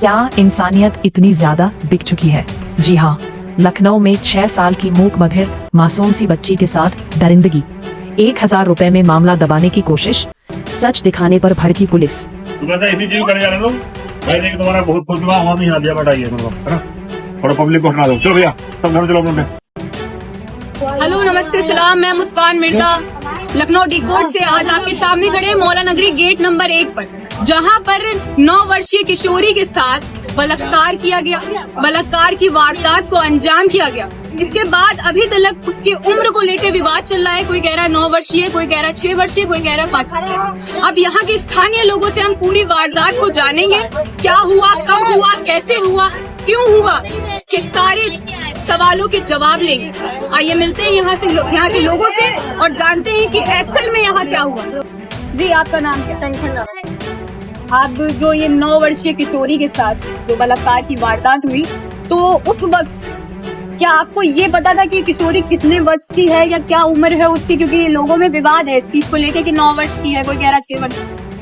क्या इंसानियत इतनी ज्यादा बिक चुकी है? जी हाँ, लखनऊ में 6 साल की मूक बधिर मासूम सी बच्ची के साथ दरिंदगी। 1000 रुपए में मामला दबाने की कोशिश, सच दिखाने पर भड़की पुलिस। इसी चीज करने जा रहे लोग। मैंने कि तुम्हारा बहुत खुश हुआ, हम यहाँ दिया बताइए थोड़ा पब्लिक को हटा दो। चलो भैया सब घर चलो अपने। हेलो नमस्ते सलाम, मैं मुस्कान मिर्जा लखनऊ डी कोर्ट से आज आपके सामने खड़े मौला नगरी गेट नंबर 1 पर, जहां पर 9 वर्षीय किशोरी के साथ बलात्कार किया गया। बलात्कार की वारदात को अंजाम किया गया। इसके बाद अभी तक उसकी उम्र को लेकर विवाद चल रहा है। कोई कह रहा है 9 वर्षीय, कोई कह रहा है 6 वर्षीय, कोई कह रहा है 5 वर्षीय। अब यहाँ के स्थानीय लोगों से हम पूरी वारदात को जानेंगे, क्या हुआ, कब हुआ, कैसे हुआ, क्यों हुआ, के सारे सवालों के जवाब लेंगे। आइए मिलते हैं यहाँ के लोगों से और जानते हैं कि एक्चुअल में यहाँ क्या हुआ। जी आपका नाम क्या? आप जो ये 9 वर्षीय किशोरी के साथ जो बलात्कार की वारदात हुई, तो उस वक्त क्या आपको ये पता था कि किशोरी कितने वर्ष की है या क्या उम्र है उसकी? क्योंकि लोगों में विवाद है इस चीज को लेके कि 9 वर्ष की है, कोई कह रहा 6 वर्ष।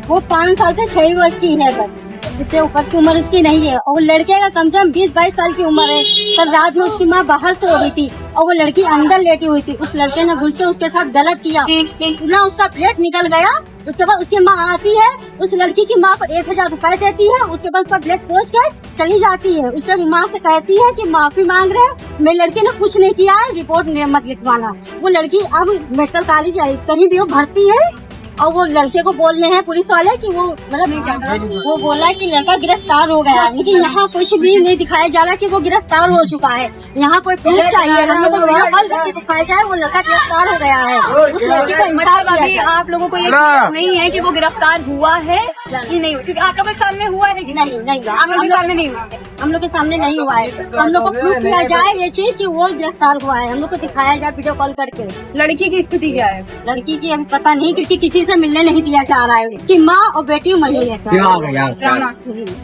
वो 5 साल से 6 वर्ष की है, बस इससे ऊपर की उम्र उसकी नहीं है। और लड़के का कम से कम 20-22 साल की उम्र है। कल रात में उसकी माँ बाहर से हो रही थी और वो लड़की अंदर लेटी हुई थी। उस लड़के ने घुस के उसके साथ गलत किया ना, उसका प्लेट निकल गया। उसके बाद उसकी माँ आती है, उस लड़की की माँ को 1000 रुपए देती है। उसके बाद उसका प्लेट पहुँच कर चली जाती है। उससे माँ से कहती है कि माफी मांग रहे हैं, मेरे लड़के ने कुछ नहीं किया है, रिपोर्ट मत लिखवाना। वो लड़की अब मेडिकल कॉलेज कहीं भी वो भर्ती है और वो लड़के को बोल रहे हैं पुलिस वाले कि वो मतलब वो बोला है कि लड़का गिरफ्तार हो गया, लेकिन यहाँ कुछ भी नहीं दिखाया जा रहा कि वो गिरफ्तार हो चुका है। यहाँ कोई प्रूफ चाहिए, हम लोग को वीडियो कॉल करके दिखाया जाए वो लड़का गिरफ्तार हो गया है। उस लड़की को इंसाफ दिया जाए। आप लोगों को ये नहीं है कि वो गिरफ्तार हुआ है कि नहीं हुआ? क्योंकि आप लोगों के सामने हुआ है कि नहीं? आप लोगों के सामने नहीं हुआ? हम लोग के सामने नहीं हुआ है। हम लोग को प्रूफ किया जाए ये चीज कि वो गिरफ्तार हुआ है, हम लोग को दिखाया जाए वीडियो कॉल करके। लड़की की स्थिति क्या है? लड़की की अभी पता नहीं, क्योंकि किसी से मिलने नहीं दिया जा रहा है। उसकी माँ और बेटी वही है।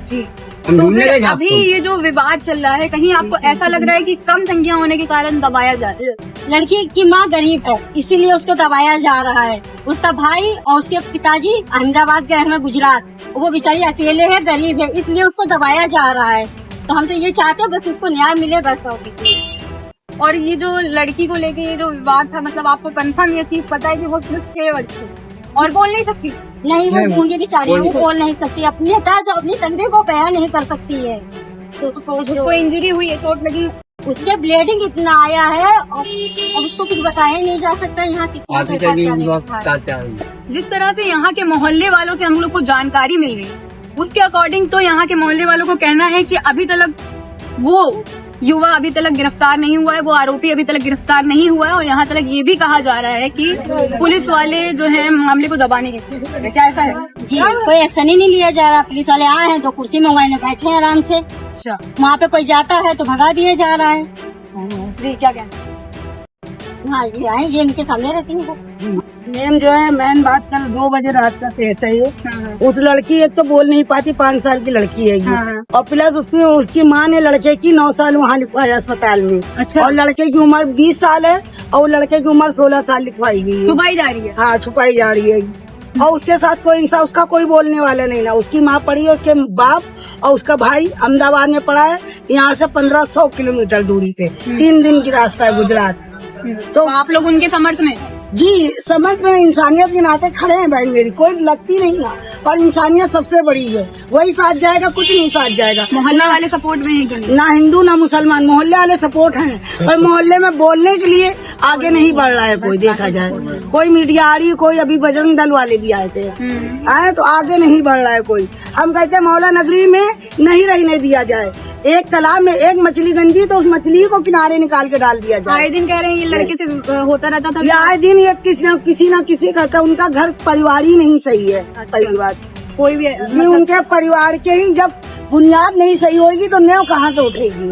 जी, तो फिर अभी ये जो विवाद चल रहा है, कहीं आपको ऐसा लग रहा है कि कम संख्या होने के कारण दबाया जा रहा है? लड़की की माँ गरीब है, इसीलिए उसको दबाया जा रहा है। उसका भाई और उसके पिताजी अहमदाबाद गए हैं गुजरात, वो बेचारी अकेले है, गरीब है, इसलिए उसको दबाया जा रहा है। तो हम तो ये चाहते हैं बस उसको न्याय मिले बस। और ये जो लड़की को लेके ये जो विवाद था, मतलब आपको कंफर्म ये चीज पता है कि वो सिर्फ 6 वर्ष की और बोल नहीं सकती? नहीं, वो गूंगी बेचारी है, वो बोल नहीं सकती, अपनी तकलीफ को बयान नहीं कर सकती है। तो उसको इंजरी हुई है, चोट लगी, उसके ब्लीडिंग इतना आया है और उसको कुछ बताया नहीं जा सकता। यहाँ किसी जिस तरह से यहाँ के मोहल्ले वालों से हम लोग को जानकारी मिल रही है, उसके अकॉर्डिंग तो यहाँ के मोहल्ले वालों को कहना है कि अभी तक वो युवा अभी तक गिरफ्तार नहीं हुआ है, वो आरोपी अभी तक गिरफ्तार नहीं हुआ है। और यहाँ तक ये भी कहा जा रहा है कि पुलिस वाले जो है मामले को दबाने की कोशिश कर रहे हैं। क्या ऐसा है? जी, कोई एक्शन ही नहीं लिया जा रहा। पुलिस वाले आए हैं तो कुर्सी मंगवाने बैठे हैं आराम से। अच्छा, वहाँ पे कोई जाता है तो भगा दिया जा रहा है। जी क्या कहना? हाँ ये आए, ये इनके सामने रहती है। मैम जो है मेन बात कल 2 बजे रात का केस है ये। उस लड़की एक तो बोल नहीं पाती, 5 साल की लड़की है और प्लस उसकी माँ ने लड़के की 9 साल वहाँ लिखवाया अस्पताल में। अच्छा। और लड़के की उम्र 20 साल है और लड़के की उम्र 16 साल लिखवाई गई है। छुपाई जा रही है? हाँ, छुपाई जा रही है। और उसके साथ कोई इंसान, उसका कोई बोलने वाला नहीं ना। उसकी माँ पड़ी है, उसके बाप और उसका भाई अहमदाबाद में पड़ा है, यहाँ से 1500 किलोमीटर दूरी पे, 3 दिन की रास्ता है गुजरात। तो आप लोग उनके समर्थ में? जी, समझ में इंसानियत के नाते खड़े हैं भाई, मेरी कोई लगती नहीं ना। और इंसानियत सबसे बड़ी है, वही साथ जाएगा, कुछ नहीं साथ जाएगा। मोहल्ले वाले सपोर्ट में है ना हिंदू ना मुसलमान, मोहल्ले वाले सपोर्ट हैं, पर मोहल्ले में बोलने के लिए आगे नहीं बढ़ रहा है कोई। देखा जाए कोई मीडिया आ रही है, कोई अभी बजरंग दल वाले भी आए थे, आए तो आगे नहीं बढ़ रहा है कोई। हम कहते हैं मौला नगरी में नहीं रहने दिया जाए। एक तालाब में एक मछली गंदी तो उस मछली को किनारे निकाल के डाल दिया जाए। आए दिन कह रहे हैं ये लड़के से होता रहता था, ये आए दिन ये किसी न किसी का उनका घर परिवार ही नहीं सही है। पहली बात कोई भी जी, उनके परिवार के ही जब बुनियाद नहीं सही होगी तो न्याय कहाँ से उठेगी?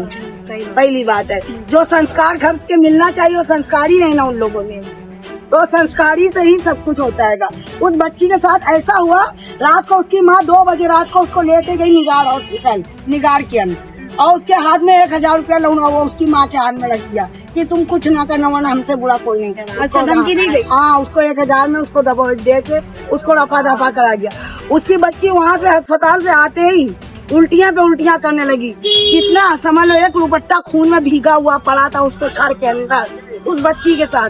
पहली बात है, जो संस्कार घर के मिलना चाहिए वो संस्कार ही नहीं ना उन लोगों में। तो संस्कारी से ही सब कुछ होता है। उस बच्ची के साथ ऐसा हुआ, रात को उसकी माँ 2 बजे रात को उसको लेके गई निगार हॉस्पिटल, निगार के अंदर, और उसके हाथ में 1000 रुपया लौटा वो उसकी माँ के हाथ में रख दिया कि तुम कुछ ना करना वरना हमसे बुरा कोई नहीं करना। अच्छा, धमकी दी गई? हाँ, उसको 1000 में उसको दबा दे के उसको रफा दफा करा दिया। उसकी बच्ची वहाँ से अस्पताल से आते ही उल्टियां पे उल्टियां करने लगी। कितना समझ लो, एक दुपट्टा खून में भीगा हुआ पड़ा था उसके घर के अंदर उस बच्ची के साथ।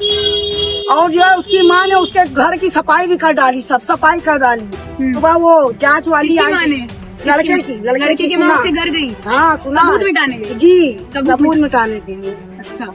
और जो है उसकी माँ ने उसके घर की सफाई भी कर डाली, सब सफाई कर डाली। सुबह वो जांच वाली आई, लड़के की माँ उसके घर गई। हाँ सुना, सबूत मिटाने गई। जी, सबूत मिटाने के लिए। अच्छा,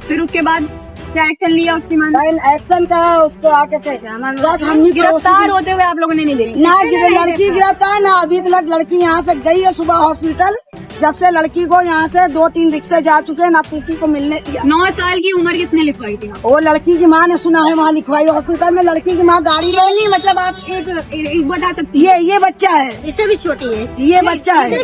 फिर उसके बाद क्या एक्शन लिया उसकी माँ ने? एक्शन का उसको आके थे बस हम गिरफ्तार होते हुए आप लोगों ने नहीं देखा? ना लड़की गिरफ्तार ना अभी तक। लड़की यहाँ से गई है सुबह हॉस्पिटल, जब से लड़की को यहाँ से 2-3 रिक्शे जा चुके हैं, ना किसी को मिलने दिया। 9 साल की उम्र किसने लिखवाई थी? वो लड़की की माँ ने, सुना है वहाँ लिखवाई हॉस्पिटल में। लड़की की माँ गाड़ी में नहीं, मतलब आप एक बता सकती है? ये बच्चा है, इससे भी छोटी है। ये बच्चा है।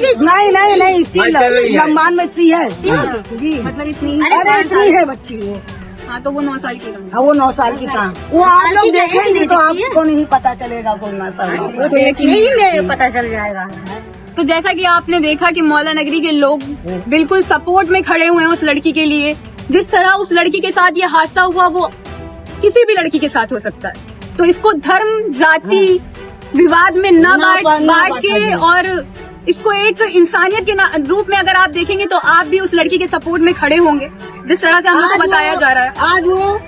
नहीं इतनी लंबान में इतनी है जी, मतलब इतनी? अरे इतनी है बच्ची वो। हाँ, तो वो 9 साल की। हाँ वो 9 साल की कहाँ, वो आप लोग देखेंगे तो आपको नहीं पता चलेगा कौन 9 साल की। वो तो यकीन में पता चल जाएगा। तो जैसा कि आपने देखा कि मौला नगरी के लोग बिल्कुल सपोर्ट में खड़े हुए हैं उस लड़की के लिए। जिस तरह उस लड़की के साथ ये हादसा हुआ वो किसी भी लड़की के साथ हो सकता है। तो इसको धर्म जाति विवाद में न बांट के, और इसको एक इंसानियत के रूप में अगर आप देखेंगे तो आप भी उस लड़की के सपोर्ट में खड़े होंगे, जिस तरह से हमको बताया जा रहा है। आज वो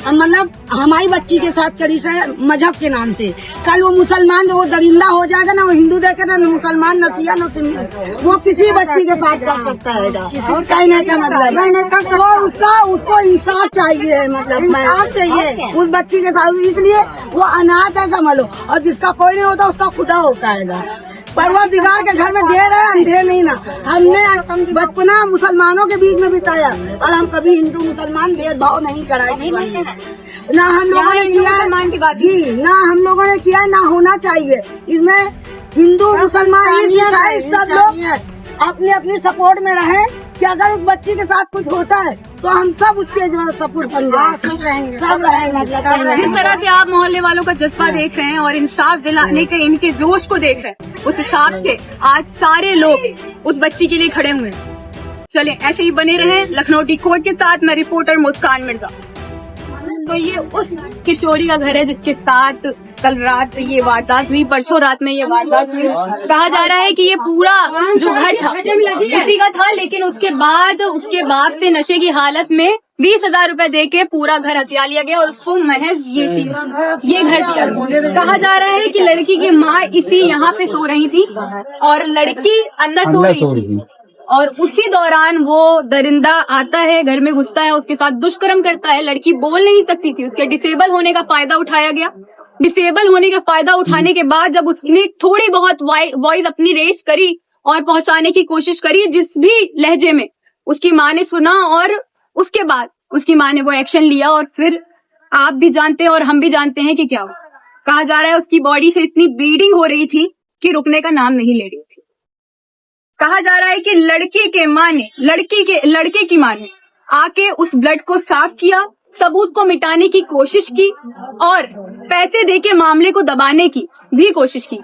मतलब हमारी बच्ची के साथ करी से मजहब के नाम से, कल वो मुसलमान जो वो दरिंदा हो जाएगा ना, वो हिंदू देखेगा ना, मुसलमान न शिया न सुन्नी, वो किसी बच्ची के साथ कर सकता है। कहने का मतलब वो उसको इंसाफ चाहिए, मतलब इंसाफ चाहिए उस बच्ची के साथ। इसलिए वो अनाथ है समझ लो, और जिसका कोई नहीं होता उसका खुदा होता है। परवरदिगार के घर में देर है अंधेर नहीं ना। हमने बचपना मुसलमानों के बीच में बिताया और हम कभी हिंदू मुसलमान भेदभाव नहीं कराए जीवन में। ना हम लोगों ने किया जी, ना हम लोगों ने किया, ना होना चाहिए। इसमें हिंदू मुसलमान ईसाई सब लोग अपने अपने सपोर्ट में रहे कि अगर उस बच्ची के साथ कुछ होता है तो हम सब उसके जो सपोर्ट बन जाए, सब रहेंगे। जिस तरह से आप मोहल्ले वालों का जज्बा देख रहे हैं और इंसाफ दिलाने के इनके जोश को देख रहे हैं, उस हिसाब से आज सारे लोग उस बच्ची के लिए खड़े हुए हैं। चले ऐसे ही बने रहें। लखनऊ डिकोड के साथ मैं रिपोर्टर मुस्कान मिर्जा। तो ये उस किशोरी का घर है जिसके साथ कल रात ये वारदात हुई, परसों रात में ये वारदात हुई। कहा जा रहा है कि ये पूरा जो घर था किसी का था, लेकिन उसके बाद उसके बाप से नशे की हालत में 20,000 रुपए दे के पूरा घर हथिया लिया गया और उसको महज ये घर दिया। कहा जा रहा है कि लड़की की माँ इसी यहाँ पे सो रही थी और लड़की अंदर सो रही थी, और उसी दौरान वो दरिंदा आता है, घर में घुसता है, उसके साथ दुष्कर्म करता है। लड़की बोल नहीं सकती थी, उसके डिसेबल होने का फायदा उठाया गया। डिसेबल होने का फायदा उठाने के बाद जब उसने थोड़ी बहुत वॉइस अपनी रेस करी और पहुंचाने की कोशिश करी जिस भी लहजे में, उसकी माँ ने सुना और उसके बाद उसकी माँ ने वो एक्शन लिया। और फिर आप भी जानते हैं और हम भी जानते हैं कि क्या हुआ। कहा जा रहा है उसकी बॉडी से इतनी ब्लीडिंग हो रही थी कि रुकने का नाम नहीं ले रही थी। कहा जा रहा है कि लड़के की माँ ने आके उस ब्लड को साफ किया, सबूत को मिटाने की कोशिश की और पैसे देके मामले को दबाने की भी कोशिश की।